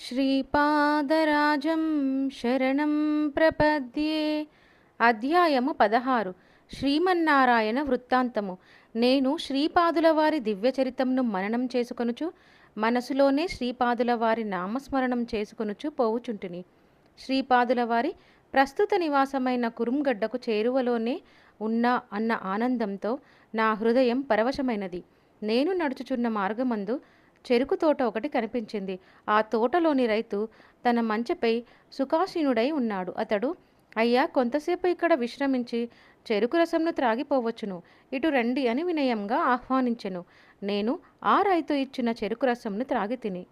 శ్రీపాదరాజం శరణం ప్రపద్యే. అధ్యాయము 16. శ్రీమన్నారాయణ వృత్తాంతము. నేను శ్రీపాదుల వారి దివ్యచరితంను మననం చేసుకొనుచు మనసులోనే శ్రీపాదుల వారి నామస్మరణం చేసుకొనుచు పోవుచుంటిని. శ్రీపాదుల వారి ప్రస్తుత నివాసమైన కురుంగడ్డకు చేరువలోనే ఉన్నా అన్న ఆనందంతో నా హృదయం పరవశమైనది. నేను నడుచుచున్న మార్గమందు చెరుకు తోట ఒకటి కనిపించింది. ఆ తోటలోని రైతు తన మంచెపై సుఖాసీనుడై ఉన్నాడు. అతడు, అయ్యా, కొంతసేపు ఇక్కడ విశ్రమించి చెరుకు రసంను త్రాగిపోవచ్చును, ఇటు రండి అని వినయంగా ఆహ్వానించెను. నేను ఆ రైతు ఇచ్చిన చెరుకు రసంను త్రాగి తిని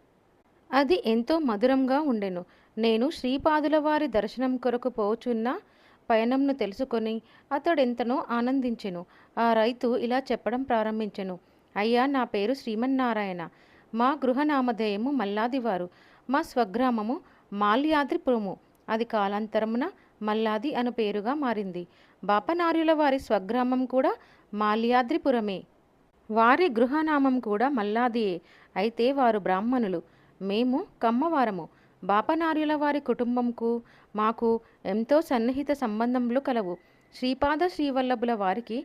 అది ఎంతో మధురంగా ఉండెను. నేను శ్రీపాదుల వారి దర్శనం కొరకు పోచున్న పయనంను తెలుసుకొని అతడెంతనో ఆనందించెను. ఆ రైతు ఇలా చెప్పడం ప్రారంభించెను. అయ్యా, నా పేరు శ్రీమన్నారాయణ. మా గృహనామధేయము మల్లాదివారు. మా స్వగ్రామము మాల్యాద్రిపురము. అది కాలాంతరమున మల్లాది అను పేరుగా మారింది. బాపనార్యుల వారి స్వగ్రామం కూడా మాల్యాద్రిపురమే. వారి గృహనామం కూడా మల్లాదియే. అయితే వారు బ్రాహ్మణులు, మేము కమ్మవారము. బాపనార్యుల వారి కుటుంబంకు మాకు ఎంతో సన్నిహిత సంబంధములు కలవు. శ్రీపాద శ్రీవల్లభుల వారికి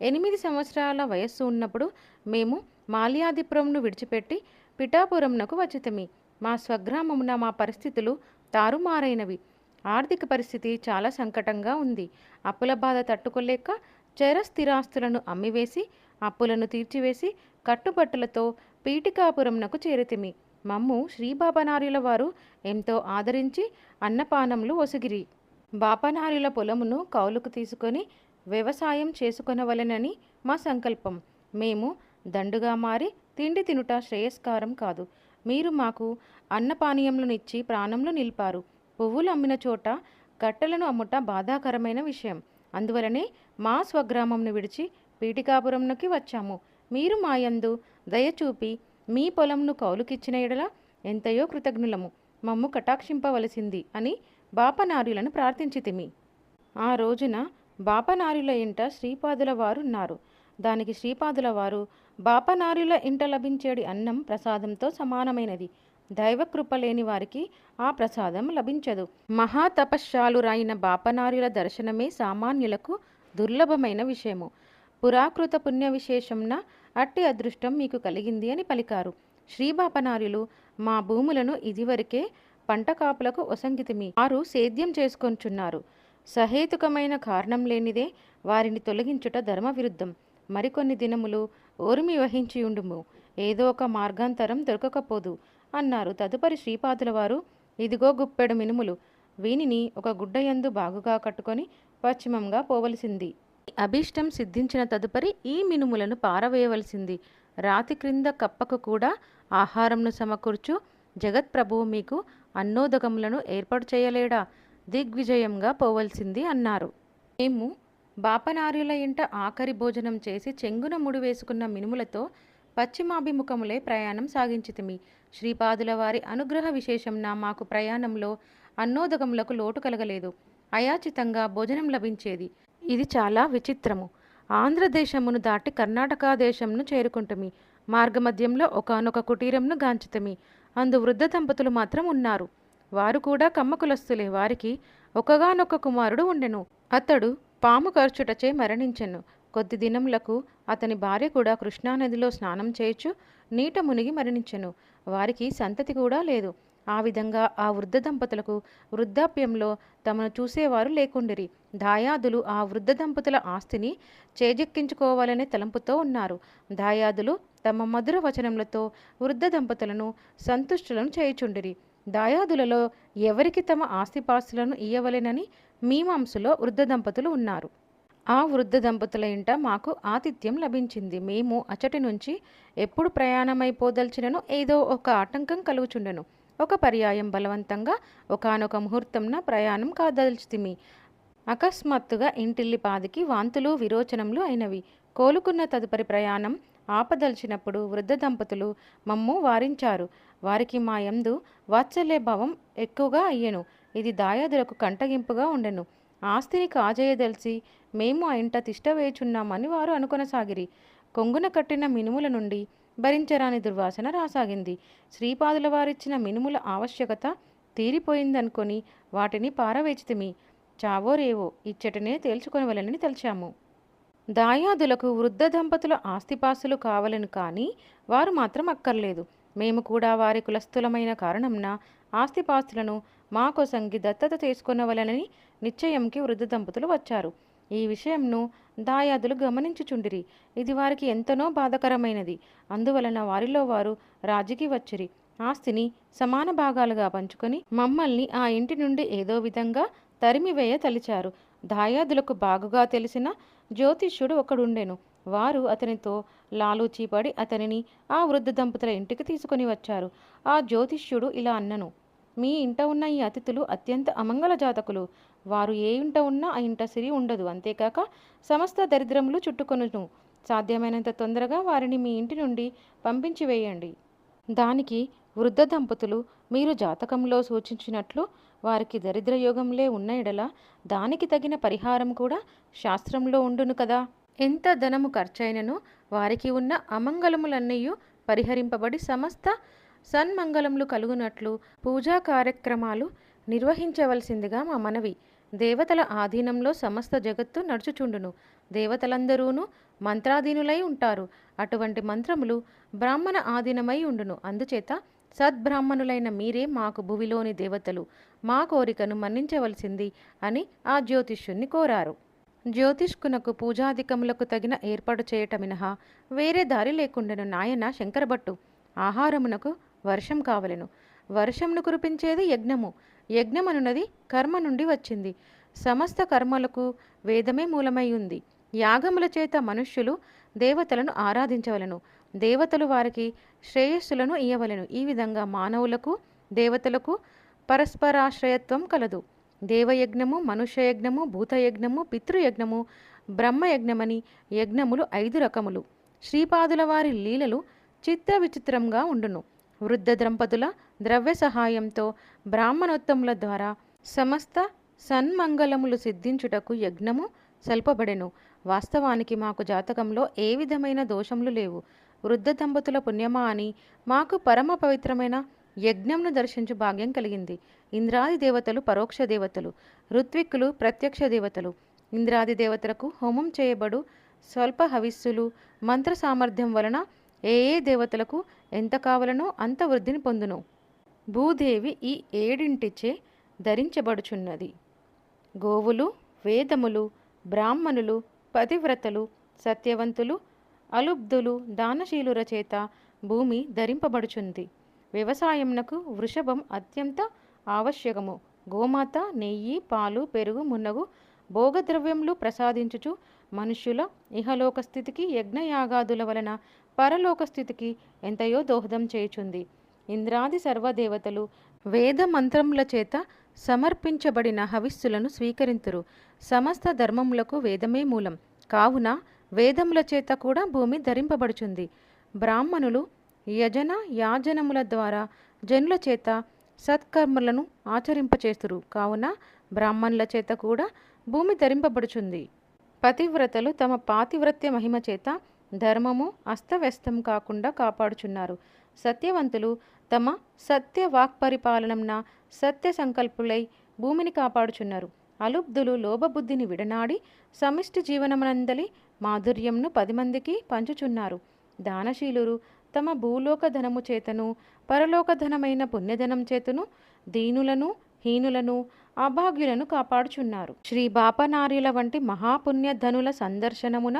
8 సంవత్సరాల వయస్సు ఉన్నప్పుడు మేము మాల్యాదిపురంను విడిచిపెట్టి పిఠాపురంనకు వచ్చితిమి. మా స్వగ్రామమున మా పరిస్థితులు తారుమారైనవి. ఆర్థిక పరిస్థితి చాలా సంకటంగా ఉంది. అప్పుల బాధ తట్టుకోలేక చరస్థిరాస్తులను అమ్మివేసి అప్పులను తీర్చివేసి కట్టుబట్టలతో పీఠికాపురంనకు చేరితిమి. మమ్ము శ్రీబాపనార్యుల వారు ఎంతో ఆదరించి అన్నపానములు ఒసిగిరి. బాపనార్యుల పొలమును కౌలుకు తీసుకొని వ్యవసాయం చేసుకొనవలెనని మా సంకల్పం. మేము దండుగా మారి తిండి తినుట శ్రేయస్కారం కాదు. మీరు మాకు అన్నపానీయములనిచ్చి ప్రాణంలో నిలిపారు. పువ్వులు అమ్మిన చోట కట్టెలను అమ్ముట బాధాకరమైన విషయం. అందువలనే మా స్వగ్రామంను విడిచి పీఠికాపురంకి వచ్చాము. మీరు మాయందు దయచూపి మీ పొలంను కౌలుకిచ్చిన ఎడల ఎంతయో కృతజ్ఞులము. మమ్ము కటాక్షింపవలసింది అని బాపనార్యులను ప్రార్థించితిమి. ఆ రోజున బాపనార్యుల ఇంట శ్రీపాదుల వారున్నారు. దానికి శ్రీపాదుల వారు, బాపనార్యుల ఇంట లభించేడి అన్నం ప్రసాదంతో సమానమైనది. దైవకృప లేని వారికి ఆ ప్రసాదం లభించదు. మహాతపశ్శాలురైన బాపనార్యుల దర్శనమే సామాన్యులకు దుర్లభమైన విషయము. పురాకృత పుణ్య విశేషంన అట్టి అదృష్టం మీకు కలిగింది అని పలికారు. శ్రీబాపనార్యులు, మా భూములను ఇదివరకే పంట కాపులకు ఒసంగితిమి. వారు సేద్యం చేసుకొంచున్నారు. సహేతుకమైన కారణం లేనిదే వారిని తొలగించుట ధర్మవిరుద్ధం. మరికొన్ని దినములు ఓర్మి వహించియుండుము, ఏదో ఒక మార్గాంతరం దొరకకపోదు అన్నారు. తదుపరి శ్రీపాదుల వారు, ఇదిగో గుప్పెడు మినుములు. వీనిని ఒక గుడ్డయందు బాగుగా కట్టుకొని పశ్చిమంగా పోవలసింది. అభీష్టం సిద్ధించిన తదుపరి ఈ మినుములను పారవేయవలసింది. రాతి క్రింద కప్పకు కూడా ఆహారంను సమకూర్చు జగత్ప్రభువు మీకు అన్నోదకములను ఏర్పాటు చేయలేడా? దిగ్విజయంగా పోవలసింది అన్నారు. మేము బాపనార్యుల ఇంట ఆఖరి భోజనం చేసి చెంగున ముడి వేసుకున్న మినుములతో పశ్చిమాభిముఖములే ప్రయాణం సాగించితిమి. శ్రీపాదుల వారి అనుగ్రహ విశేషంన మాకు ప్రయాణంలో అన్నోదకములకు లోటు కలగలేదు. అయాచితంగా భోజనం లభించేది. ఇది చాలా విచిత్రము. ఆంధ్రదేశమును దాటి కర్ణాటక దేశంను చేరుకుంటుమి. మార్గమధ్యంలో ఒకానొక కుటీరంను గాంచితిమి. అందు వృద్ధ దంపతులు మాత్రం ఉన్నారు. వారు కూడా కమ్మకులస్తులే. వారికి ఒకగానొక కుమారుడు ఉండెను. అతడు పాము కర్చుటచే మరణించెను. కొద్ది దినములకు అతని భార్య కూడా కృష్ణానదిలో స్నానం చేయుచు నీట మునిగి మరణించెను. వారికి సంతతి కూడా లేదు. ఆ విధంగా ఆ వృద్ధ దంపతులకు వృద్ధాప్యంలో తమను చూసేవారు లేకుండిరి. దాయాదులు ఆ వృద్ధ దంపతుల ఆస్తిని చేజెక్కించుకోవాలనే తలంపుతో ఉన్నారు. దాయాదులు తమ మధుర వచనములతో వృద్ధ దంపతులను సంతుష్టులను చేయుచుండిరి. దాయాదులలో ఎవరికి తమ ఆస్తిపాస్తులను ఇయ్యవలెనని మీమాంసలో వృద్ధ దంపతులు ఉన్నారు. ఆ వృద్ధ దంపతుల ఇంట మాకు ఆతిథ్యం లభించింది. మేము అచటి నుంచి ఎప్పుడు ప్రయాణమైపోదలిచినను ఏదో ఒక ఆటంకం కలుగుచుండెను. ఒక పర్యాయం బలవంతంగా ఒకానొక ముహూర్తంన ప్రయాణం కాదలిచితిమి. అకస్మాత్తుగా ఇంటిల్లిపాదికి వాంతులు విరోచనములు అయినవి. కోలుకున్న తదుపరి ప్రయాణం ఆపదలిచినప్పుడు వృద్ధ దంపతులు మమ్ము వారించారు. వారికి మా యందు వాత్సల్య భావం ఎక్కువగా అయ్యెను. ఇది దాయాదులకు కంటగింపుగా ఉండెను. ఆస్తిని కాజేయదలిచి మేము ఆ ఇంట తిష్ట వేచున్నామని వారు అనుకొనసాగిరి. కొంగున కట్టిన మినుముల నుండి భరించరాని దుర్వాసన రాసాగింది. శ్రీపాదుల వారిచ్చిన మినుముల ఆవశ్యకత తీరిపోయిందనుకొని వాటిని పారవేచితిమి. చావో రేవో ఇచ్చటనే తేల్చుకొనవలెనని తలచాము. దాయాదులకు వృద్ధ దంపతుల ఆస్తిపాస్తులు కావలను కానీ వారు మాత్రం అక్కర్లేదు. మేము కూడా వారి కులస్థులమైన కారణంన ఆస్తిపాస్తులను మాకోసంగి దత్తత చేసుకొనవలెనని నిశ్చయంకి వృద్ధ దంపతులు వచ్చారు. ఈ విషయంను దాయాదులు గమనించుచుండిరి. ఇది వారికి ఎంతనో బాధకరమైనది. అందువలన వారిలో వారు రాజీకి వచ్చిరి. ఆస్తిని సమాన భాగాలుగా పంచుకొని మమ్మల్ని ఆ ఇంటి నుండి ఏదో విధంగా తరిమివేయ తలిచారు. దాయాదులకు బాగుగా తెలిసిన జ్యోతిష్యుడు ఒకడుండెను. వారు అతనితో లాలూచీపడి అతనిని ఆ వృద్ధ దంపతుల ఇంటికి తీసుకొని వచ్చారు. ఆ జ్యోతిష్యుడు ఇలా అన్నను: మీ ఇంట ఉన్న ఈ అతిథులు అత్యంత అమంగళ జాతకులు. వారు ఏ ఇంట ఉన్నా ఆ ఇంట సిరి ఉండదు. అంతేకాక సమస్త దరిద్రములు చుట్టుకొనును. సాధ్యమైనంత తొందరగా వారిని మీ ఇంటి నుండి పంపించి వేయండి. దానికి వృద్ధ దంపతులు, మీరు జాతకంలో సూచించినట్లు వారికి దరిద్రయోగంలే ఉన్న ఎడల దానికి తగిన పరిహారం కూడా శాస్త్రంలో ఉండును కదా. ఎంత ధనము ఖర్చైనను వారికి ఉన్న అమంగళములన్నయూ పరిహరింపబడి సమస్త సన్మంగళములు కలుగునట్లు పూజా కార్యక్రమాలు నిర్వహించవలసిందిగా మా మనవి. దేవతల ఆధీనంలో సమస్త జగత్తు నడుచుచుండును. దేవతలందరూను మంత్రాధీనులై ఉంటారు. అటువంటి మంత్రములు బ్రాహ్మణ ఆధీనమై ఉండును. అందుచేత సద్బ్రాహ్మణులైన మీరే మాకు భువిలోని దేవతలు. మా కోరికను మన్నించవలసింది అని ఆ జ్యోతిష్యుణ్ణి కోరారు. జ్యోతిష్కునకు పూజాధికములకు తగిన ఏర్పాటు చేయట మినహా వేరే దారి లేకుండెను. నాయన శంకరభట్టు, ఆహారమునకు వర్షం కావలెను. వర్షంను కురిపించేది యజ్ఞము. యజ్ఞమనున్నది కర్మ నుండి వచ్చింది. సమస్త కర్మలకు వేదమే మూలమై ఉంది. యాగముల చేత మనుష్యులు దేవతలను ఆరాధించవలను. దేవతలు వారికి శ్రేయస్సులను ఇయ్యవలెను. ఈ విధంగా మానవులకు దేవతలకు పరస్పరాశ్రయత్వం కలదు. దేవయజ్ఞము, మనుష్యయజ్ఞము, భూతయజ్ఞము, పితృయజ్ఞము, బ్రహ్మయజ్ఞమని యజ్ఞములు 5 రకములు. శ్రీపాదుల వారి లీలలు చిత్ర విచిత్రంగా ఉండును. వృద్ధ దంపతుల ద్రవ్య సహాయంతో బ్రాహ్మణోత్తముల ద్వారా సమస్త సన్మంగళములు సిద్ధించుటకు యజ్ఞము సల్పబడెను. వాస్తవానికి మాకు జాతకంలో ఏ విధమైన దోషములు లేవు. వృద్ధ దంపతుల పుణ్యమా అని మాకు పరమ పవిత్రమైన యజ్ఞంను దర్శించు భాగ్యం కలిగింది. ఇంద్రాది దేవతలు పరోక్ష దేవతలు, ఋత్విక్కులు ప్రత్యక్ష దేవతలు. ఇంద్రాది దేవతలకు హోమం చేయబడు స్వల్ప హవిస్సులు మంత్ర సామర్థ్యం వలన ఏ ఏ దేవతలకు ఎంత కావలనో అంత వృద్ధిని పొందును. భూదేవి ఈ 7 ధరించబడుచున్నది. గోవులు, వేదములు, బ్రాహ్మణులు, పతివ్రతలు, సత్యవంతులు, అలుబ్ధులు, దానశీలుర చేత భూమి ధరింపబడుచుంది. వ్యవసాయంనకు వృషభం అత్యంత ఆవశ్యకము. గోమాత నెయ్యి, పాలు, పెరుగు మున్నగు భోగద్రవ్యములు ప్రసాదించుచు మనుష్యుల ఇహలోక స్థితికి యజ్ఞయాగాదుల వలన పరలోక స్థితికి ఎంతయో దోహదం చేయుచుంది. ఇంద్రాది సర్వదేవతలు వేద మంత్రముల చేత సమర్పించబడిన హవిస్సులను స్వీకరింతురు. సమస్త ధర్మములకు వేదమే మూలం. కావున వేదముల చేత కూడా భూమి ధరింపబడుచుంది. బ్రాహ్మణులు యజన యాజనముల ద్వారా జనుల చేత సత్కర్మలను ఆచరింపచేస్తురు. కావున బ్రాహ్మణుల చేత కూడా భూమి ధరింపబడుచుంది. పతివ్రతలు తమ పాతివ్రత్య మహిమ చేత ధర్మము అస్తవ్యస్తం కాకుండా కాపాడుచున్నారు. సత్యవంతులు తమ సత్య వాక్పరిపాలనంన సత్య సంకల్పులై భూమిని కాపాడుచున్నారు. అలుబ్ధులు లోభబుద్ధిని విడనాడి సమిష్టి జీవనమనందలి మాధుర్యంను 10 మందికి పంచుచున్నారు. దానశీలురు తమ భూలోక ధనము చేతను పరలోక ధనమైన పుణ్యధనం చేతను దీనులను, హీనులను, అభాగ్యులను కాపాడుచున్నారు. శ్రీ బాపనార్యుల వంటి మహాపుణ్యధనుల సందర్శనమున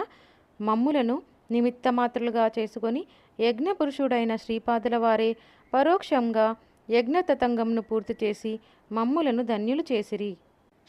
మమ్ములను నిమిత్తమాత్రులుగా చేసుకొని యజ్ఞపురుషుడైన శ్రీపాదుల వారే పరోక్షంగా యజ్ఞతతంగంను పూర్తి చేసి మమ్ములను ధన్యులు చేసిరి.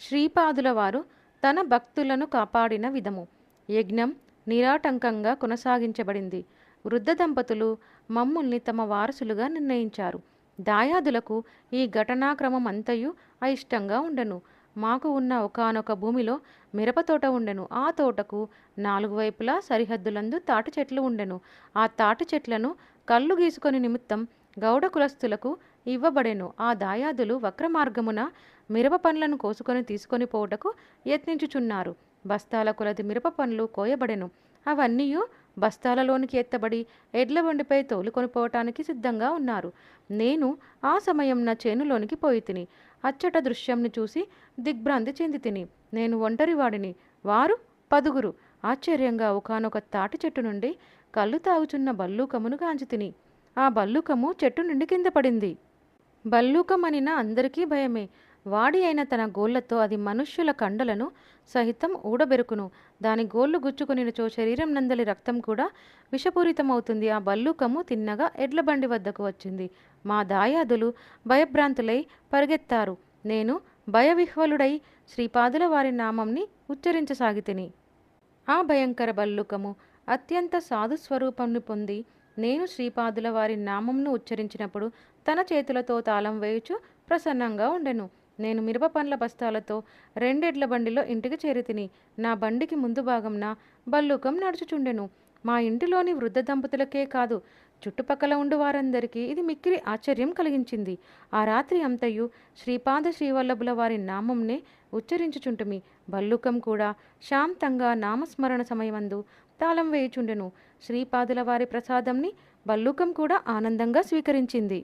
శ్రీపాదుల వారు తన భక్తులను కాపాడిన విధము. యజ్ఞం నిరాటంకంగా కొనసాగించబడింది. వృద్ధ దంపతులు మమ్ముల్ని తమ వారసులుగా నిర్ణయించారు. దాయాదులకు ఈ ఘటనాక్రమం అంతయు అయిష్టంగా ఉండెను. మాకు ఉన్న ఒకానొక భూమిలో మిరపతోట ఉండెను. ఆ తోటకు 4 వైపులా సరిహద్దులందు తాటి చెట్లు ఉండెను. ఆ తాటి చెట్లను కళ్ళు గీసుకొని నిమిత్తం గౌడ కులస్తులకు ఇవ్వబడెను. ఆ దాయాదులు వక్రమార్గమున మిరప పండ్లను కోసుకొని తీసుకొని పోవుటకు యత్నించుచున్నారు. బస్తాల కొలది మిరప పండ్లు కోయబడెను. అవన్నీయు బస్తాలలోనికి ఎత్తబడి ఎడ్ల బండిపై తోలుకొని పోవటానికి సిద్ధంగా ఉన్నారు. నేను ఆ సమయం నా చేనులోనికి పోయి తిని అచ్చట దృశ్యంని చూసి దిగ్భ్రాంతి చెంది తిని. నేను ఒంటరివాడిని, వారు పదుగురు. ఆశ్చర్యంగా ఒకానొక తాటి చెట్టు నుండి కళ్ళు తాగుచున్న బల్లూకమును గాంచి తిని. ఆ బల్లూకము చెట్టు నుండి కింద పడింది. బల్లూకమనిన అందరికీ భయమే. వాడి అయిన తన గోళ్లతో అది మనుష్యుల కండలను సహితం ఊడబెరుకును. దాని గోళ్లు గుచ్చుకునినచో శరీరం నందలి రక్తం కూడా విషపూరితమవుతుంది. ఆ బల్లూకము తిన్నగా ఎడ్ల బండి వద్దకు వచ్చింది. మా దాయాదులు భయభ్రాంతులై పరిగెత్తారు. నేను భయవిహ్వలుడై శ్రీపాదుల వారి నామంని ఉచ్చరించసాగితిని. ఆ భయంకర బల్లూకము అత్యంత సాధుస్వరూపంను పొంది నేను శ్రీపాదుల వారి నామంను ఉచ్చరించినప్పుడు తన చేతులతో తాళం వేయుచు ప్రసన్నంగా ఉండెను. నేను మిరప పండ్ల బస్తాలతో రెండెడ్ల బండిలో ఇంటికి చేరితిని. నా బండికి ముందు భాగంన బల్లూకం నడుచుచుండెను. మా ఇంటిలోని వృద్ధ దంపతులకే కాదు, చుట్టుపక్కల ఉండు వారందరికీ ఇది మిక్కిలి ఆశ్చర్యం కలిగించింది. ఆ రాత్రి అంతయు శ్రీపాద శ్రీవల్లభుల వారి నామంనే ఉచ్చరించుచుంటుమి. బల్లూకం కూడా శాంతంగా నామస్మరణ సమయమందు తాళం వేయుచుండెను. శ్రీపాదుల వారి ప్రసాదంని బల్లూకం కూడా ఆనందంగా స్వీకరించింది.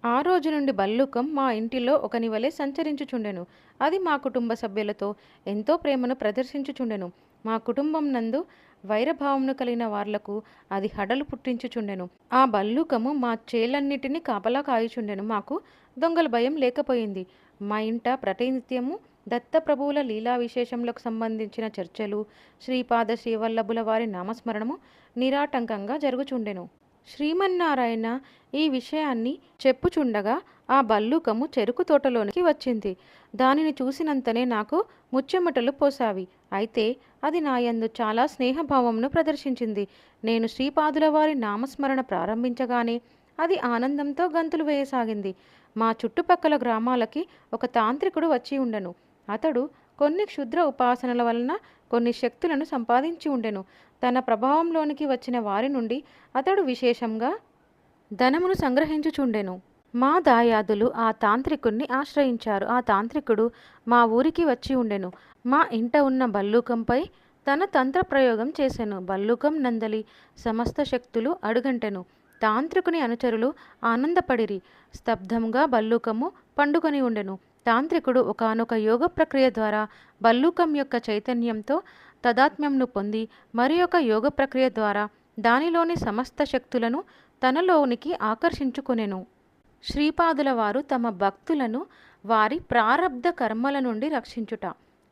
ఆ రోజు నుండి బల్లూకం మా ఇంటిలో ఒకని వలె సంచరించుచుండెను. అది మా కుటుంబ సభ్యులతో ఎంతో ప్రేమను ప్రదర్శించుచుండెను. మా కుటుంబం నందు వైరభావమును కలిగిన వార్లకు అది హడలు పుట్టించుచుండెను. ఆ బల్లూకము మా చేలన్నిటినీ కాపలా కాయుచుండెను. మాకు దొంగల భయం లేకపోయింది. మా ఇంట ప్రతినిత్యము దత్తప్రభువుల లీలా విశేషములకు సంబంధించిన చర్చలు, శ్రీపాద శ్రీవల్లభుల వారి నామస్మరణము నిరాటంకంగా జరుగుచుండెను. శ్రీమన్నారాయణ ఈ విషయాన్ని చెప్పుచుండగా ఆ బల్లూకము చెరుకు తోటలోనికి వచ్చింది. దానిని చూసినంతనే నాకు ముచ్చెమటలు పోసావి. అయితే అది నాయందు చాలా స్నేహభావమును ప్రదర్శించింది. నేను శ్రీపాదుల వారి నామస్మరణ ప్రారంభించగానే అది ఆనందంతో గంతులు వేయసాగింది. మా చుట్టుపక్కల గ్రామాలకి ఒక తాంత్రికుడు వచ్చి ఉండెను. అతడు కొన్ని క్షుద్ర ఉపాసనల వలన కొన్ని శక్తులను సంపాదించి ఉండెను. తన ప్రభావంలోనికి వచ్చిన వారి నుండి అతడు విశేషంగా ధనమును సంగ్రహించుచుండెను. మా దాయాదులు ఆ తాంత్రికుణ్ణి ఆశ్రయించారు. ఆ తాంత్రికుడు మా ఊరికి వచ్చి ఉండెను. మా ఇంట ఉన్న బల్లూకంపై తన తంత్ర ప్రయోగం చేసెను. బల్లూకం నందలి సమస్త శక్తులు అడుగంటెను. తాంత్రికుని అనుచరులు ఆనందపడిరి. స్తబ్దంగా బల్లూకము పండుకొని ఉండెను. తాంత్రికుడు ఒకానొక యోగ ప్రక్రియ ద్వారా బల్లూకం యొక్క చైతన్యంతో తదాత్మ్యంను పొంది మరి ఒక యోగ ప్రక్రియ ద్వారా దానిలోని సమస్త శక్తులను తనలోనికి ఆకర్షించుకొనెను. శ్రీపాదుల వారు తమ భక్తులను వారి ప్రారబ్ధ కర్మల నుండి రక్షించుట.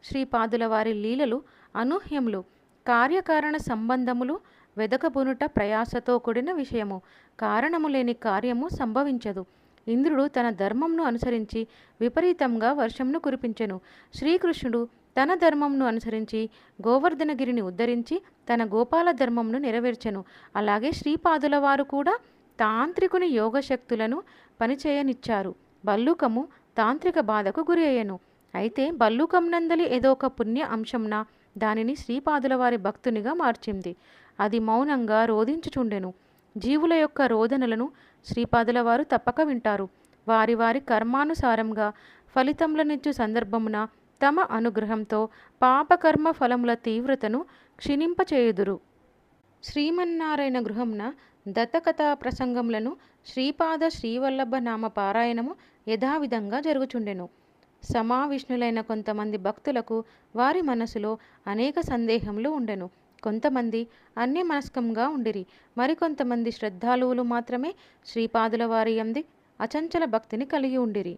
శ్రీపాదుల వారి లీలలు అనూహ్యములు. కార్యకారణ సంబంధములు వెదకబునుట ప్రయాసతో కూడిన విషయము. కారణము లేని కార్యము సంభవించదు. ఇంద్రుడు తన ధర్మంను అనుసరించి విపరీతంగా వర్షంను కురిపించెను. శ్రీకృష్ణుడు తన ధర్మంను అనుసరించి గోవర్ధనగిరిని ఉద్ధరించి తన గోపాల ధర్మంను నెరవేర్చెను. అలాగే శ్రీపాదుల వారు కూడా తాంత్రికుని యోగశక్తులను పనిచేయనిచ్చారు. బల్లూకము తాంత్రిక బాధకు గురి అయ్యెను. అయితే బల్లూకం నందలి ఏదో ఒక పుణ్య అంశంన దానిని శ్రీపాదుల వారి భక్తునిగా మార్చింది. అది మౌనంగా రోధించుచుండెను. జీవుల యొక్క రోదనలను శ్రీపాదుల వారు తప్పక వింటారు. వారి వారి కర్మానుసారంగా ఫలితములనిచ్చు సందర్భమున తమ అనుగ్రహంతో పాపకర్మ ఫలముల తీవ్రతను క్షీణింపచేయుదురు. శ్రీమన్నారాయణ గృహంన దత్తకథా ప్రసంగములను శ్రీపాద శ్రీవల్లభ నామ పారాయణము యథావిధంగా జరుగుచుండెను. సమావిష్ణులైన కొంతమంది భక్తులకు వారి మనసులో అనేక సందేహములు ఉండెను. కొంతమంది అన్యమనస్కంగా ఉండిరి. మరికొంతమంది శ్రద్ధాలువులు మాత్రమే శ్రీపాదుల వారి యందు అచంచల భక్తిని కలిగి ఉండిరి.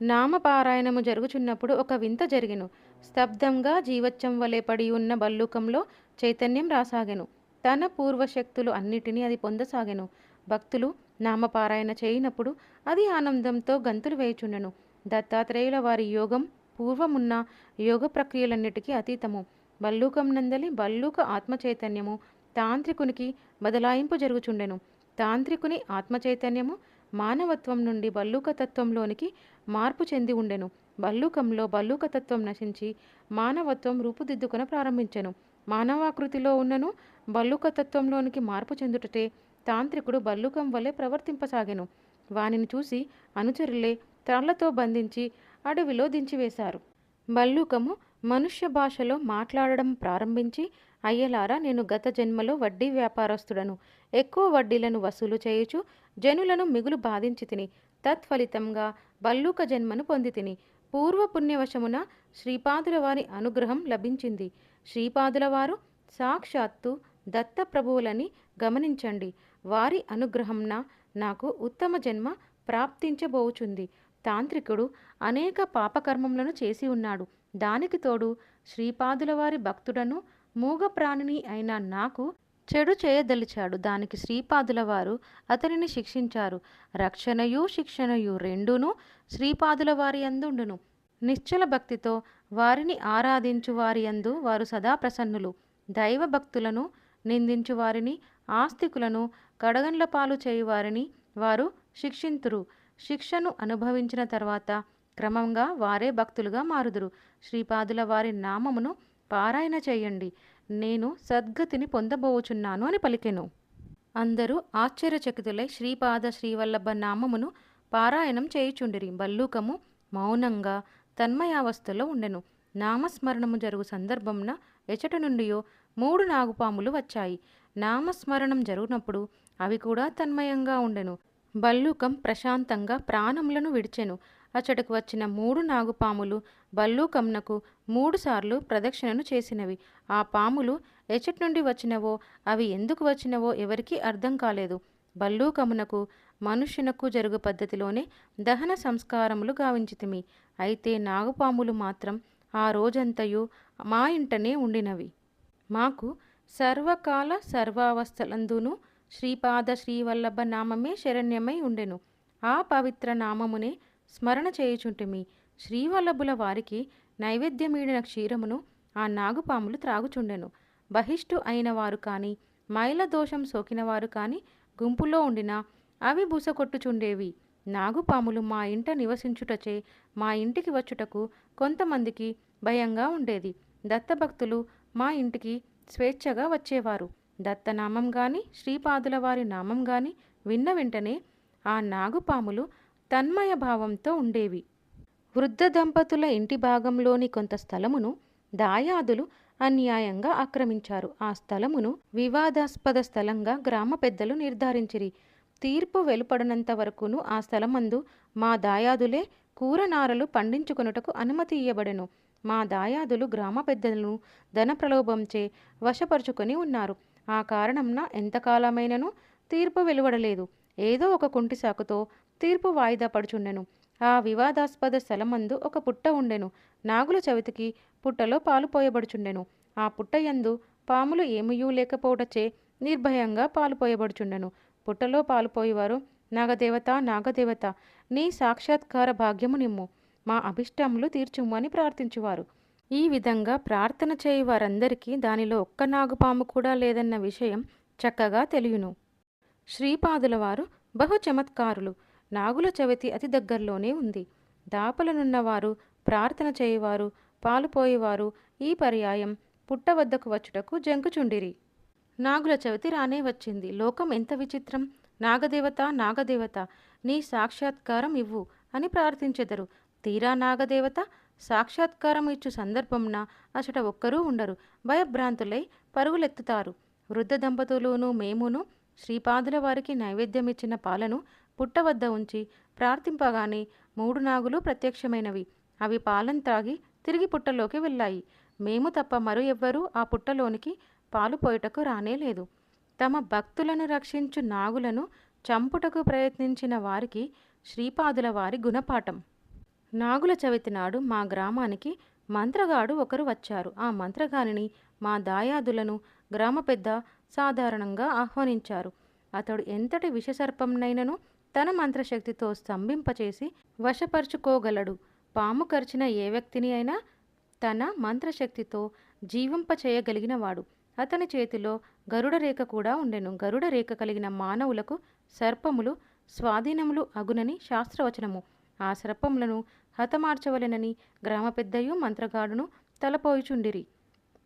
నామపారాయణము జరుగుచున్నప్పుడు ఒక వింత జరిగెను. స్తబ్దంగా జీవచ్చం వలె పడి ఉన్న బల్లూకంలో చైతన్యం రాసాగెను. తన పూర్వశక్తులు అన్నిటినీ అది పొందసాగెను. భక్తులు నామపారాయణ చేయనప్పుడు అది ఆనందంతో గంతులు వేయుచుండెను. దత్తాత్రేయుల వారి యోగం పూర్వమున్న యోగ ప్రక్రియలన్నిటికీ అతీతము. బల్లూకం నందలి బల్లూక ఆత్మచైతన్యము తాంత్రికునికి బదలాయింపు జరుగుచుండెను. తాంత్రికుని ఆత్మచైతన్యము మానవత్వం నుండి బల్లూకతత్వంలోనికి మార్పు చెంది ఉండెను. బల్లూకంలో బల్లూకతత్వం నశించి మానవత్వం రూపుదిద్దుకొన ప్రారంభించెను. మానవాకృతిలో ఉన్నను బల్లూకతత్వంలోనికి మార్పు చెందుటటే తాంత్రికుడు బల్లూకం వలె ప్రవర్తింపసాగెను. వానిని చూసి అనుచరులే తాళ్లతో బంధించి అడవిలో దించివేశారు. బల్లూకము మనుష్య భాషలో మాట్లాడడం ప్రారంభించి అయ్యలారా, నేను గత జన్మలో వడ్డీ వ్యాపారస్తుడను. ఎక్కువ వడ్డీలను వసూలు చేయుచు జనులను మిగులు బాధించి తిని. తత్ఫలితంగా భల్లూక జన్మను పొంది తిని. పూర్వపుణ్యవశమున శ్రీపాదుల వారి అనుగ్రహం లభించింది. శ్రీపాదుల వారు సాక్షాత్తు దత్తప్రభువులని గమనించండి. వారి అనుగ్రహంన నాకు ఉత్తమ జన్మ ప్రాప్తించబోచుంది. తాంత్రికుడు అనేక పాపకర్మములను చేసి ఉన్నాడు. దానికి తోడు శ్రీపాదుల వారి భక్తుడను మూగ ప్రాణిని అయిన నాకు చెడు చేయదలిచాడు. దానికి శ్రీపాదుల వారు అతనిని శిక్షించారు. రక్షణయు శిక్షణయు రెండును శ్రీపాదుల వారి యందుండును. నిశ్చల భక్తితో వారిని ఆరాధించు వారి యందు వారు సదా ప్రసన్నులు. దైవ భక్తులను నిందించు వారిని, ఆస్తికులను కడగండ్ల పాలు చేయువారిని వారు శిక్షింతురు. శిక్షను అనుభవించిన తర్వాత క్రమంగా వారే భక్తులుగా మారుదురు. శ్రీపాదుల వారి నామమును పారాయణ చేయండి. నేను సద్గతిని పొందబోచున్నాను అని పలికెను. అందరూ ఆశ్చర్యచకితులై శ్రీపాద శ్రీవల్లభ నామమును పారాయణం చేయుచుండిరి. భల్లూకము మౌనంగా తన్మయావస్థలో ఉండెను. నామస్మరణము జరుగు సందర్భంన ఎచట నుండియో 3 నాగుపాములు వచ్చాయి. నామస్మరణం జరుగునప్పుడు అవి కూడా తన్మయంగా ఉండెను. భల్లూకం ప్రశాంతంగా ప్రాణములను విడిచెను. అచ్చటకు వచ్చిన 3 నాగుపాములు భల్లూకంనకు 3 సార్లు ప్రదక్షిణను చేసినవి. ఆ పాములు ఎచ్చటి నుండి వచ్చినవో, అవి ఎందుకు వచ్చినవో ఎవరికీ అర్థం కాలేదు. భల్లూకమునకు మనుష్యునకు జరుగు పద్ధతిలోనే దహన సంస్కారములు గావించితిమి. అయితే నాగుపాములు మాత్రం ఆ రోజంతయు మా ఇంటనే ఉండినవి. మాకు సర్వకాల సర్వావస్థలందును శ్రీపాద శ్రీవల్లభ నామమే శరణ్యమై ఉండెను. ఆ పవిత్ర నామమునే స్మరణ చేయుచుంటిమి. శ్రీవల్లభుల వారికి నైవేద్యమీడిన క్షీరమును ఆ నాగుపాములు త్రాగుచుండెను. బహిష్టు అయిన వారు కాని, మైల దోషం సోకినవారు కాని గుంపులో ఉండినా అవి బుసకొట్టుచుండేవి. నాగుపాములు మా ఇంట నివసించుటచే మా ఇంటికి వచ్చుటకు కొంతమందికి భయంగా ఉండేది. దత్తభక్తులు మా ఇంటికి స్వేచ్ఛగా వచ్చేవారు. దత్తనామం గాని, శ్రీపాదుల వారి నామం గాని విన్న వెంటనే ఆ నాగుపాములు తన్మయ భావంతో ఉండేవి. వృద్ధ దంపతుల ఇంటి భాగంలోని కొంత స్థలమును దాయాదులు అన్యాయంగా ఆక్రమించారు. ఆ స్థలమును వివాదాస్పద స్థలంగా గ్రామ పెద్దలు నిర్ధారించిరి. తీర్పు వెలుపడనంత వరకును ఆ స్థలమందు మా దాయాదులే కూరనారలు పండించుకొనుటకు అనుమతి ఇయ్యబడెను. మా దాయాదులు గ్రామ పెద్దలను ధన ప్రలోభంచే వశపరుచుకొని ఉన్నారు. ఆ కారణంన ఎంతకాలమైనను తీర్పు వెలువడలేదు. ఏదో ఒక కుంటి సాకుతో తీర్పు వాయిదా పడుచుండెను. ఆ వివాదాస్పద స్థలమందు ఒక పుట్ట ఉండెను. నాగుల చవితికి పుట్టలో పాలు పోయబడుచుండెను. ఆ పుట్టయందు పాములు ఏమియూ లేకపోవటచే నిర్భయంగా పాలు పోయబడుచుండెను. పుట్టలో పాలు పోయేవారు, నాగదేవత నాగదేవత, నీ సాక్షాత్కార భాగ్యము నిమ్ము, మా అభిష్టములు తీర్చుము అని ప్రార్థించువారు. ఈ విధంగా ప్రార్థన చేయి వారందరికీ దానిలో ఒక్క నాగుపాము కూడా లేదన్న విషయం చక్కగా తెలియను. శ్రీపాదుల వారు బహు చమత్కారులు. నాగుల చవితి అతి దగ్గరలోనే ఉంది. దాపలనున్నవారు, ప్రార్థన చేయువారు, పాలుపోయేవారు ఈ పర్యాయం పుట్ట వద్దకు వచ్చుటకు జంకుచుండిరి. నాగుల చవితి రానే వచ్చింది. లోకం ఎంత విచిత్రం! నాగదేవత నాగదేవత, నీ సాక్షాత్కారం ఇవ్వు అని ప్రార్థించెదరు. తీరా నాగదేవత సాక్షాత్కారం ఇచ్చు సందర్భంన అచట ఒక్కరూ ఉండరు. భయభ్రాంతులై పరుగులెత్తుతారు. వృద్ధ దంపతులును మేమును శ్రీపాదుల వారికి నైవేద్యమిచ్చిన పాలను పుట్ట వద్ద ఉంచి ప్రార్థింపగానే 3 నాగులు ప్రత్యక్షమైనవి. అవి పాలను త్రాగి తిరిగి పుట్టలోకి వెళ్ళాయి. మేము తప్ప మరు ఎవ్వరూ ఆ పుట్టలోనికి పాలు పోయుటకు రానేలేదు. తమ భక్తులను రక్షించు నాగులను చంపుటకు ప్రయత్నించిన వారికి శ్రీపాదుల వారి గుణపాఠం. నాగుల చవితి నాడు మా గ్రామానికి మంత్రగాడు ఒకరు వచ్చారు. ఆ మంత్రగానిని మా దాయాదులను గ్రామ పెద్ద సాధారణంగా ఆహ్వానించారు. అతడు ఎంతటి విషసర్పంనైనను తన మంత్రశక్తితో స్తంభింపచేసి వశపరుచుకోగలడు. పాము కరిచిన ఏ వ్యక్తిని అయినా తన మంత్రశక్తితో జీవింపచేయగలిగినవాడు. అతని చేతిలో గరుడ రేఖ కూడా ఉండెను. గరుడ రేఖ కలిగిన మానవులకు సర్పములు స్వాధీనములు అగునని శాస్త్రవచనము. ఆ సర్పములను హతమార్చవలెనని గ్రామ పెద్దయు మంత్రగాడును తలపోయుచుండిరి.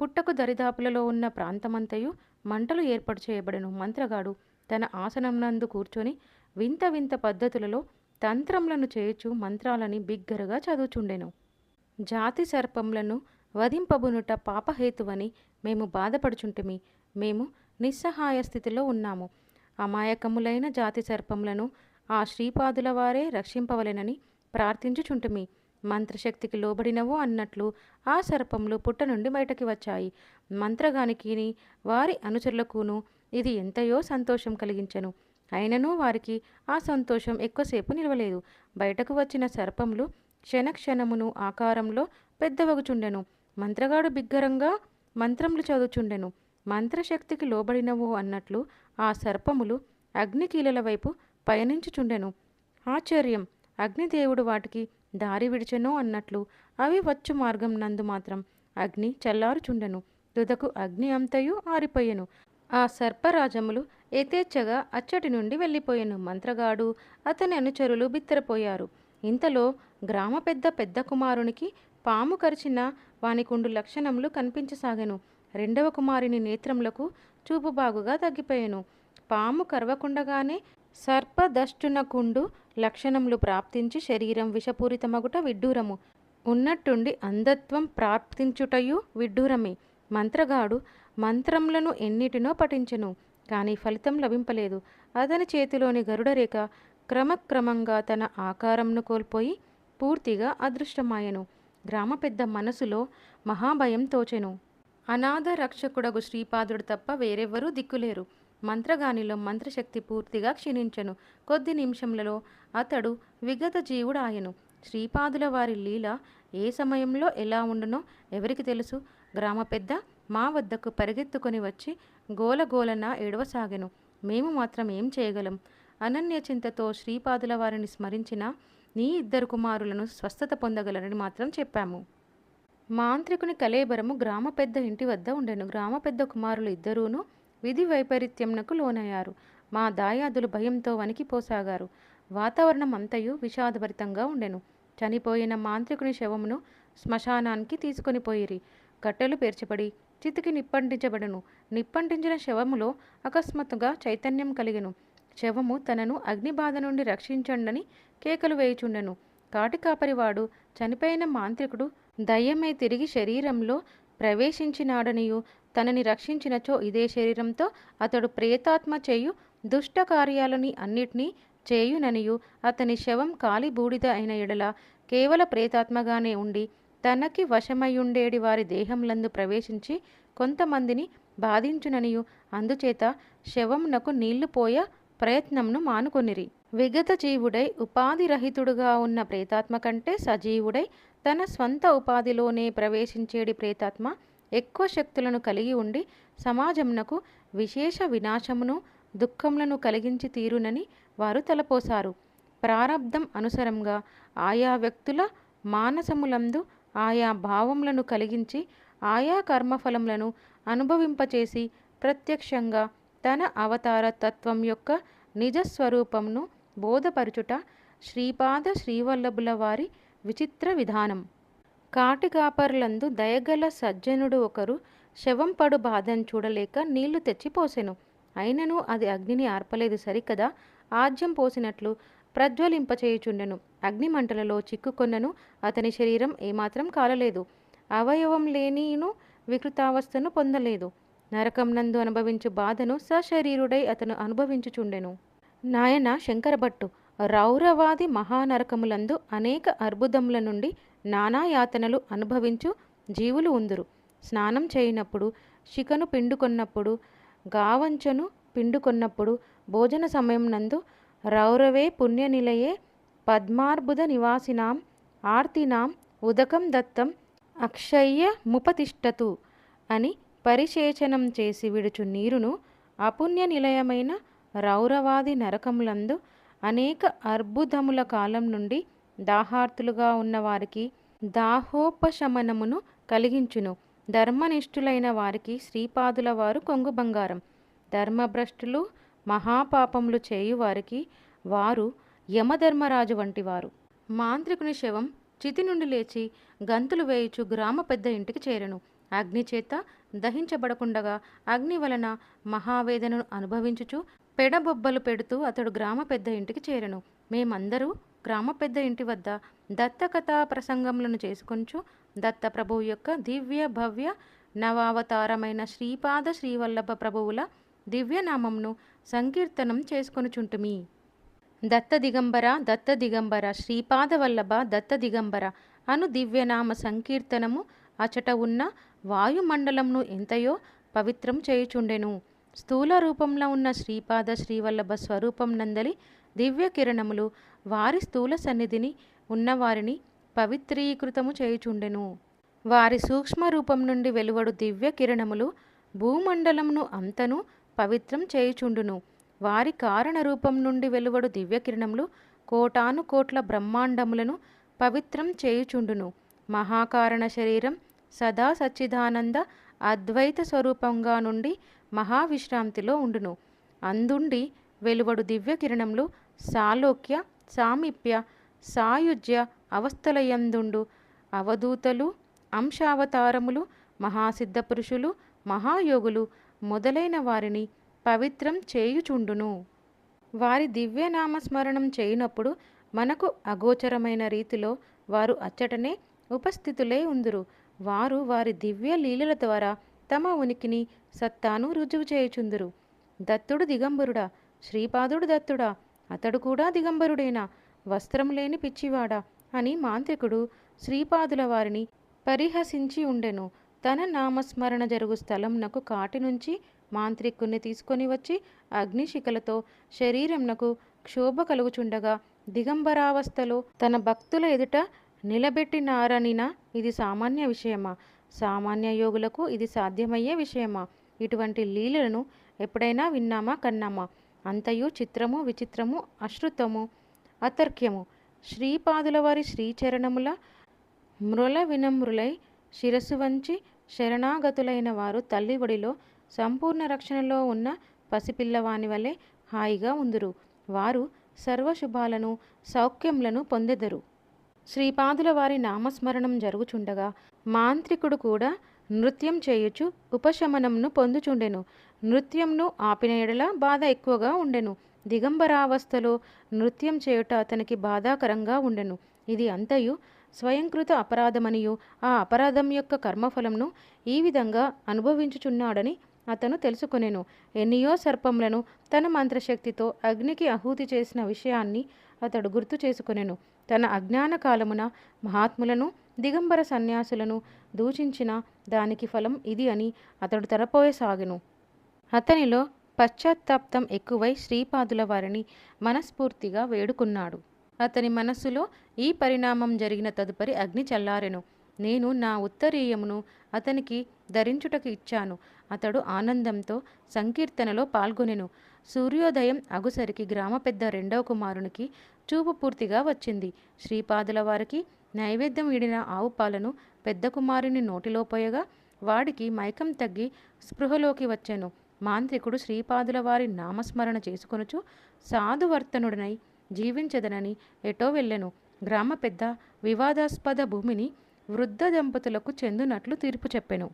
పుట్టకు దరిదాపులలో ఉన్న ప్రాంతమంతయు మంటలు ఏర్పాటు చేయబడెను. మంత్రగాడు తన ఆసనమునందు కూర్చొని వింత వింత పద్ధతులలో తంత్రములను చేయుచు మంత్రాలని బిగ్గరగా చదువుచుండెను. జాతి సర్పములను వధింపబునుట పాపహేతువని మేము బాధపడుచుంటిమి. మేము నిస్సహాయ స్థితిలో ఉన్నాము. అమాయకములైన జాతి సర్పములను ఆ శ్రీపాదుల వారే రక్షింపవలెనని ప్రార్థించుచుంటిమి. మంత్రశక్తికి లోబడినవో అన్నట్లు ఆ సర్పములు పుట్ట నుండి బయటకి వచ్చాయి. మంత్రగానికిని వారి అనుచరులకును ఇది ఎంతయో సంతోషం కలిగించెను. అయినను వారికి ఆ సంతోషం ఎక్కువసేపు నిలవలేదు. బయటకు వచ్చిన సర్పములు క్షణక్షణమును ఆకారంలో పెద్దవగుచుండెను. మంత్రగాడు బిగ్గరంగా మంత్రములు చదువుచుండెను. మంత్రశక్తికి లోబడినవు అన్నట్లు ఆ సర్పములు అగ్నికీలల వైపు పయనించుచుండెను. ఆశ్చర్యం! అగ్నిదేవుడు వాటికి దారి విడిచెనో అన్నట్లు అవి వచ్చు మార్గం నందు మాత్రం అగ్ని చల్లారుచుండెను. తుదకు అగ్ని అంతయు ఆరిపోయెను. ఆ సర్పరాజములు యథేచ్ఛగా అచ్చటి నుండి వెళ్ళిపోయెను. మంత్రగాడు అతని అనుచరులు బిత్తరపోయారు. ఇంతలో గ్రామ పెద్ద కుమారునికి పాము కరిచిన వానికుండు లక్షణములు కనిపించసాగెను. రెండవ కుమారుని నేత్రములకు చూపు బాగుగా తగ్గిపోయెను. పాము కరవకుండగానే సర్పదష్టునకుండు లక్షణములు ప్రాప్తించి శరీరం విషపూరితమగుట విడ్డూరము. ఉన్నట్టుండి అంధత్వం ప్రాప్తించుటయు విడ్డూరమే. మంత్రగాడు మంత్రములను ఎన్నిటినో పఠించెను. కానీ ఫలితం లభింపలేదు. అతని చేతిలోని గరుడరేఖ క్రమక్రమంగా తన ఆకారంను కోల్పోయి పూర్తిగా అదృష్టమాయెను. గ్రామ పెద్ద మనసులో మహాభయం తోచెను. అనాథ రక్షకుడగు శ్రీపాదుడు తప్ప వేరెవ్వరూ దిక్కులేరు. మంత్రగానిలో మంత్రశక్తి పూర్తిగా క్షీణించెను. కొద్ది నిమిషములలో అతడు విగత జీవుడాయెను. శ్రీపాదుల వారి లీల ఏ సమయంలో ఎలా ఉండునో ఎవరికి తెలుసు? గ్రామ పెద్ద మా వద్దకు పరిగెత్తుకొని వచ్చి గోలగోలన ఏడవసాగెను. మేము మాత్రం ఏం చేయగలం? అనన్య చింతతో శ్రీపాదుల వారిని స్మరించిన నీ ఇద్దరు కుమారులను స్వస్థత పొందగలరని మాత్రం చెప్పాము. మాంత్రికుని కలేబరము గ్రామ పెద్ద ఇంటి వద్ద ఉండెను. గ్రామ పెద్ద కుమారులు ఇద్దరూను విధి వైపరీత్యమునకు లోనయ్యారు. మా దాయాదులు భయంతో వణికిపోసాగారు. వాతావరణం అంతయు విషాదభరితంగా ఉండెను. చనిపోయిన మాంత్రికుని శవమును శ్మశానానికి తీసుకొని పోయిరి. కట్టెలు పేర్చబడి చితికి నిప్పంటించబడెను. నిప్పంటించిన శవములో అకస్మాత్తుగా చైతన్యం కలిగెను. శవము తనను అగ్నిబాధ నుండి రక్షించండని కేకలు వేయుచుండెను. కాటికాపరివాడు చనిపోయిన మాంత్రికుడు దయ్యమై తిరిగి శరీరంలో ప్రవేశించినాడనియు తనని రక్షించినచో ఇదే శరీరంతో అతడు ప్రేతాత్మ చేయు దుష్ట కార్యాలని అన్నిటినీ చేయుననియు అతని శవం కాలి బూడిద అయిన ఎడల కేవల ప్రేతాత్మగానే ఉండి తనకి వశమయ్యుండేడి వారి దేహంలందు ప్రవేశించి కొంతమందిని బాధించుననియు అందుచేత శవంనకు నీళ్లు పోయ ప్రయత్నంను మానుకొనిరి. విగత జీవుడై ఉపాధిరహితుడుగా ఉన్న ప్రేతాత్మ కంటే సజీవుడై తన స్వంత ఉపాధిలోనే ప్రవేశించేడి ప్రేతాత్మ ఎక్కువ శక్తులను కలిగి ఉండి సమాజమునకు విశేష వినాశమును దుఃఖములను కలిగించి తీరునని వారు తలపోసారు. ప్రారబ్ధం అనుసరంగా ఆయా వ్యక్తుల మానసములందు ఆయా భావములను కలిగించి ఆయా కర్మఫలములను అనుభవింపచేసి ప్రత్యక్షంగా తన అవతార తత్వం యొక్క నిజస్వరూపమును బోధపరచుట శ్రీపాద శ్రీవల్లభుల వారి విచిత్ర విధానం. కాటికాపరులందు దయగల సజ్జనుడు ఒకరు శవం పడు బాధను చూడలేక నీళ్లు తెచ్చిపోసెను. అయినను అది అగ్నిని ఆర్పలేదు సరికదా, ఆజ్యం పోసినట్లు ప్రజ్వలింపచేయుచుండెను. అగ్నిమంటలలో చిక్కుకొన్నను అతని శరీరం ఏమాత్రం కాలలేదు. అవయవం లేనిను వికృతావస్థను పొందలేదు. నరకం నందు అనుభవించు బాధను సశరీరుడై అతను అనుభవించుచుండెను. నాయన శంకరభట్టు, రౌరవాది మహానరకములందు అనేక అర్బుదముల నుండి నానాయాతనలు అనుభవించు జీవులు ఉందురు. స్నానం చేయనప్పుడు, శిఖను పిండుకొన్నప్పుడు, గావంచను పిండుకొన్నప్పుడు, భోజన సమయం నందు రౌరవే పుణ్యనిలయే పద్మార్బుద నివాసినాం ఆర్తినాం ఉదకం దత్తం అక్షయ్య ముపతిష్టతు అని పరిశేచనం చేసి విడుచు నీరును అపుణ్య నిలయమైన రౌరవాది నరకములందు అనేక అర్బుదముల కాలం నుండి దాహార్తులుగా ఉన్నవారికి దాహోపశమనమును కలిగించును. ధర్మనిష్ఠులైన వారికి శ్రీపాదుల వారు కొంగు బంగారం. ధర్మభ్రష్టులు మహాపాపములు చేయువారికి వారు యమధర్మరాజు వంటివారు. మాంత్రికుని శవం చితి నుండి లేచి గంతులు వేయుచు గ్రామ పెద్ద ఇంటికి చేరెను. అగ్ని చేత దహించబడకుండగా అగ్ని వలన మహావేదనను అనుభవించుచు పెడబొబ్బలు పెడుతూ అతడు గ్రామ పెద్ద ఇంటికి చేరెను. మేమందరూ గ్రామ పెద్ద ఇంటి వద్ద దత్త కథా ప్రసంగములను చేసుకొంచు దత్త ప్రభువు యొక్క దివ్య భవ్య నవావతారమైన శ్రీపాద శ్రీవల్లభ ప్రభువుల దివ్యనామంను సంకీర్తనం చేసుకొనుచుంటుమి. దత్త దిగంబర దత్త దిగంబర శ్రీపాద వల్లభ దత్త దిగంబర అను దివ్యనామ సంకీర్తనము అచట ఉన్న వాయుమండలంను ఎంతయో పవిత్రం చేయుచుండెను. స్థూల రూపంలో ఉన్న శ్రీపాద శ్రీవల్లభ స్వరూపం నందలి దివ్య కిరణములు వారి స్థూల సన్నిధిని ఉన్నవారిని పవిత్రీకృతము చేయుచుండెను. వారి సూక్ష్మ రూపం నుండి వెలువడు దివ్య కిరణములు భూమండలమును అంతను పవిత్రం చేయుచుండును. వారి కారణ రూపం నుండి వెలువడు దివ్య కిరణములు కోటాను కోట్ల బ్రహ్మాండములను పవిత్రం చేయుచుండును. మహాకారణ శరీరం సదా సచ్చిదానంద అద్వైత స్వరూపంగా నుండి మహావిశ్రాంతిలో ఉండును. అందుండి వెలువడు దివ్య కిరణములు సాలోక్య సామీప్య సాయుజ్య అవస్థలయందుండు అవధూతలు అంశావతారములు మహాసిద్ధ పురుషులు మహాయోగులు మొదలైన వారిని పవిత్రం చేయుచుండును. వారి దివ్యనామస్మరణం చేయునప్పుడు మనకు అగోచరమైన రీతిలో వారు అచ్చటనే ఉపస్థితులై ఉందురు. వారు వారి దివ్య లీలల ద్వారా తమ ఉనికిని సత్తాను రుజువు చేయుచుందురు. దత్తుడు దిగంబరుడా, శ్రీపాదుడు దత్తుడా, అతడు కూడా దిగంబరుడేనా, వస్త్రం లేని పిచ్చివాడా అని మాంత్రికుడు శ్రీపాదుల వారిని పరిహసించి ఉండెను. తన నామస్మరణ జరుగు స్థలంనకు కాటి నుంచి మాంత్రికుణ్ణి తీసుకొని వచ్చి అగ్నిశిఖలతో శరీరంనకు క్షోభ కలుగుచుండగా దిగంబరావస్థలో తన భక్తుల ఎదుట నిలబెట్టినారనినా ఇది సామాన్య విషయమా? సామాన్య యోగులకు ఇది సాధ్యమయ్యే విషయమా? ఇటువంటి లీలలను ఎప్పుడైనా విన్నామా కన్నామా? అంతయు చిత్రము విచిత్రము అశ్రుతము అతర్క్యము. శ్రీపాదుల వారి శ్రీచరణముల మృల వినమ్రులై శిరస్సు వంచి శరణాగతులైన వారు తల్లి ఒడిలో సంపూర్ణ రక్షణలో ఉన్న పసిపిల్లవాని వలె హాయిగా ఉందురు. వారు సర్వశుభాలను సౌఖ్యములను పొందెదరు. శ్రీపాదుల వారి నామస్మరణం జరుగుచుండగా మాంత్రికుడు కూడా నృత్యం చేయుచు ఉపశమనంను పొందుచుండెను. నృత్యంను ఆపిన ఎడల బాధ ఎక్కువగా ఉండెను. దిగంబరావస్థలో నృత్యం చేయుట అతనికి బాధాకరంగా ఉండెను. ఇది అంతయు స్వయంకృత అపరాధమనియు ఆ అపరాధం యొక్క కర్మఫలంను ఈ విధంగా అనుభవించుచున్నాడని అతను తెలుసుకొనెను. ఎన్నియో సర్పములను తన మంత్రశక్తితో అగ్నికి ఆహుతి చేసిన విషయాన్ని అతడు గుర్తు చేసుకొనెను. తన అజ్ఞాన కాలమున మహాత్ములను దిగంబర సన్యాసులను దూషించిన దానికి ఫలం ఇది అని అతడు తలపోయసాగెను. అతనిలో పశ్చాత్తాపం ఎక్కువై శ్రీపాదుల వారిని మనస్ఫూర్తిగా వేడుకున్నాడు. అతని మనస్సులో ఈ పరిణామం జరిగిన తదుపరి అగ్ని చల్లారెను. నేను నా ఉత్తరీయమును అతనికి ధరించుటకు ఇచ్చాను. అతడు ఆనందంతో సంకీర్తనలో పాల్గొనెను. సూర్యోదయం అగుసరికి గ్రామ పెద్ద రెండవ కుమారునికి చూపు పూర్తిగా వచ్చింది. శ్రీపాదుల వారికి నైవేద్యం ఇడిన ఆవు పాలను పెద్ద కుమారుని నోటిలో పోయగా వాడికి మైకం తగ్గి స్పృహలోకి వచ్చెను. మాంత్రికుడు శ్రీపాదుల వారి నామస్మరణ చేసుకొనుచు సాధువర్తనుడనై జీవించదనని ఎటో వెళ్ళెను. గ్రామ పెద్ద వివాదాస్పద భూమిని వృద్ధ దంపతులకు చెందునట్లు తీర్పు చెప్పెను.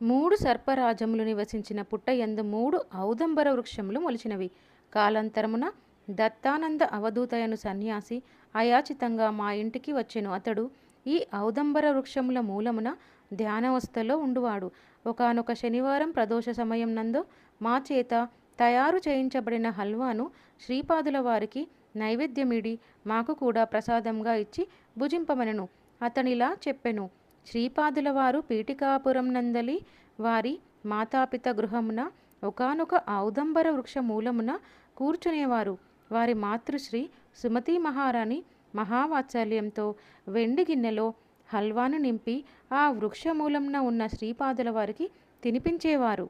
3 సర్పరాజములు నివసించిన పుట్ట యందు 3 ఔదంబర వృక్షములు మొలిచినవి. కాలాంతరమున దత్తానంద అవధూతయను సన్యాసి అయాచితంగా మా ఇంటికి వచ్చెను. అతడు ఈ ఔదంబర వృక్షముల మూలమున ధ్యానావస్థలో ఉండువాడు. ఒకానొక శనివారం ప్రదోష సమయం నందు మా చేత తయారు చేయించబడిన హల్వాను శ్రీపాదుల వారికి నైవేద్యమిడి మాకు కూడా ప్రసాదంగా ఇచ్చి భుజింపమనెను. అతనిలా చెప్పెను. శ్రీపాదుల వారు పీఠికాపురం నందలి వారి మాతాపిత గృహమున ఒకానొక ఔదంబర వృక్ష మూలమున కూర్చునేవారు. వారి మాతృశ్రీ సుమతీ మహారాణి మహావాత్సల్యంతో వెండి గిన్నెలో హల్వాను నింపి ఆ వృక్షమూలంన ఉన్న శ్రీపాదుల వారికి తినిపించేవారు.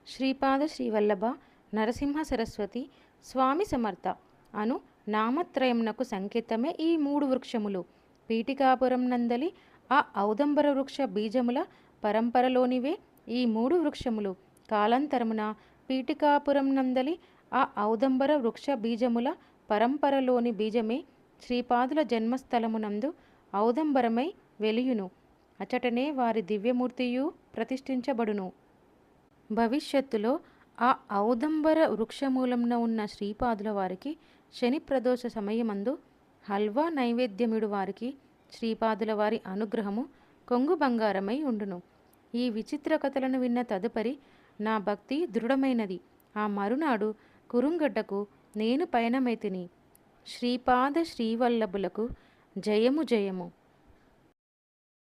శ్రీపాద శ్రీవల్లభ నరసింహ సరస్వతి స్వామి సమర్థ అను నామత్రయమునకు సంకేతమే ఈ 3 వృక్షములు. పీఠికాపురం నందలి ఆ ఔదంబర వృక్ష బీజముల పరంపరలోనివే ఈ 3 వృక్షములు. కాలాంతరమున పీఠికాపురం నందలి ఆ ఔదంబర వృక్ష బీజముల పరంపరలోని బీజమే శ్రీపాదుల జన్మస్థలమునందు ఔదంబరమై వెలియును. అచటనే వారి దివ్యమూర్తియు ప్రతిష్ఠించబడును. భవిష్యత్తులో ఆ ఔదంబర వృక్షమూలంన ఉన్న శ్రీపాదుల వారికి శని ప్రదోష సమయమందు హల్వా నైవేద్యముడు వారికి శ్రీపాదుల వారి అనుగ్రహము కొంగు బంగారమై ఉండును. ఈ విచిత్ర కథలను విన్న తదుపరి నా భక్తి దృఢమైనది. ఆ మరునాడు కురుంగడ్డకు నేను పయనమైతిని. శ్రీపాద శ్రీవల్లభులకు జయము జయము.